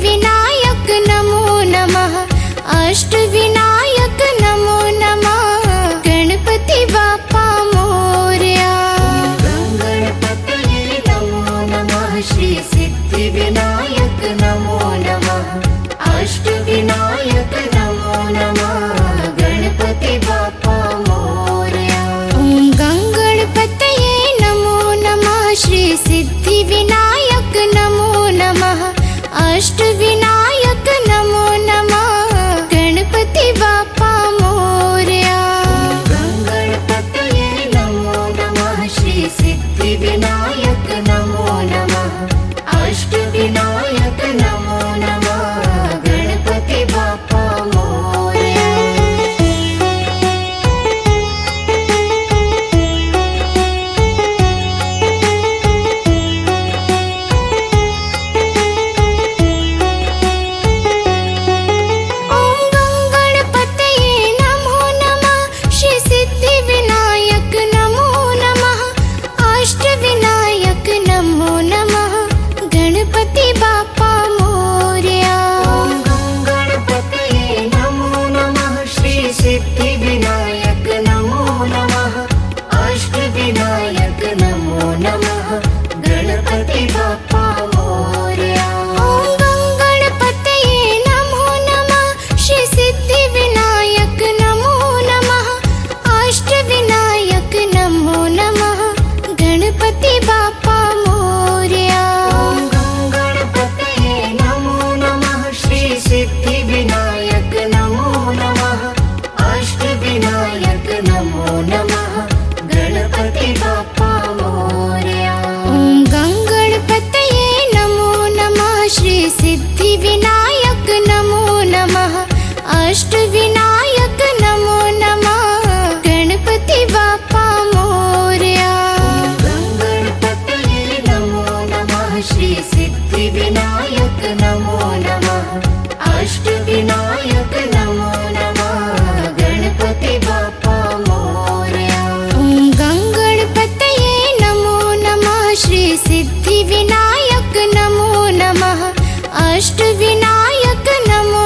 सिद्धिविनायक नमो नमः। अष्टविनायक नमो नमः। गणपति बाप्पा मोरया। गणपतये नमो नमः। श्री सिद्धिविनायक नमो नमः। अष्टविनायक नमो नमः। गणपति बाप्पा मोरया। ॐ गणपतये नमो नमः। श्री सिद्धिविनायक नमो नमः। अष्टविनायक नमो नमः। गणपति बाप्पा मोरया। गणपतये नमो नमः। श्री सिद्धिविनायक नमो नमः। अष्टविनायक नमो नमः। गणपति बाप्पा मोरया। सिद्धिविनायक नमो नमः। अष्टविनायक नमो नमः। गणपति बाप्पा मोरया। गणपतये नमो नमः। श्री सिद्धिविनायक नमो नमः। अष्टविनायक नमो नमः। गणपति बाप्पा मोरया। ॐ गणपतये नमो नमः। श्री सिद्धिविनायक नमो नमः। अष्टविनायक नमो नमः। गणपति बाप्पा मोरया। गणपतये नमो नमः। श्री सिद्धिविनायक नमो नमः। अष्टविनायक नमो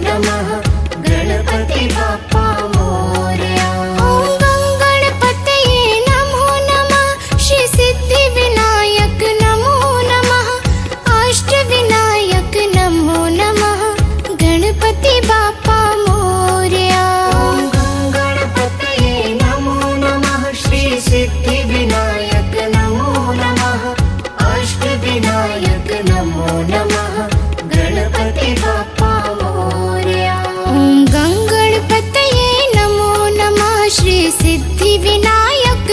नमः। गणपति बाप्पा मोरया। सिद्धिविनायक नमो नमः। अष्टविनायक नमो नमः। गणपति बाप्पा मोरया। गणपतये नमो नमः। श्री सिद्धिविनायक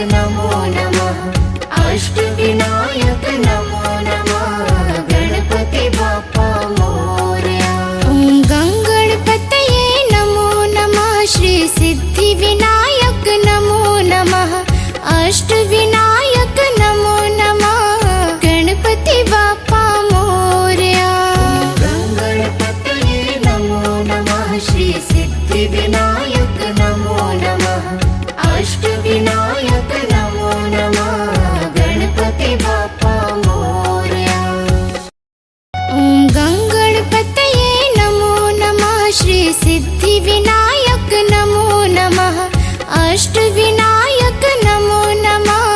नमो नमः। अष्टविनायक नमो नमः। गणपति बाप्पा मोरया। ॐ गणपतये नमो नमः। श्री सिद्धिविनायक नमो नमः। अष्टविनायक नमो नमः। गणपति बाप्पा मोरया। गणपतये नमो नमः। श्री सिद्धिविनायक नमो नमः। अष्टविनायक नमो नमः। गणपति बाप्पा मोरया। ॐ गणपतये नमो नमः। श्री सिद्धिविनायक नमो नमः। अष्टविनायक नमो नमः।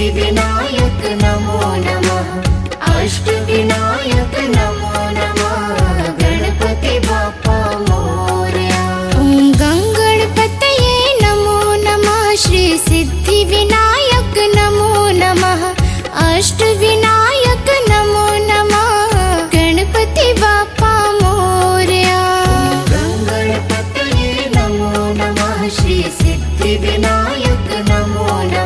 सिद्धिविनायक नमो नमः अष्टविनायक नमो नमः गणपति बाप्पा मोरया ॐ गङ्गणपतये नमो नमः श्री सिद्धिविनायक नमो नमः अष्टविनायक नमो नमः गणपति बाप्पा मोरया गणपतये नमो नमः श्री सिद्धिविनायक नमो नमः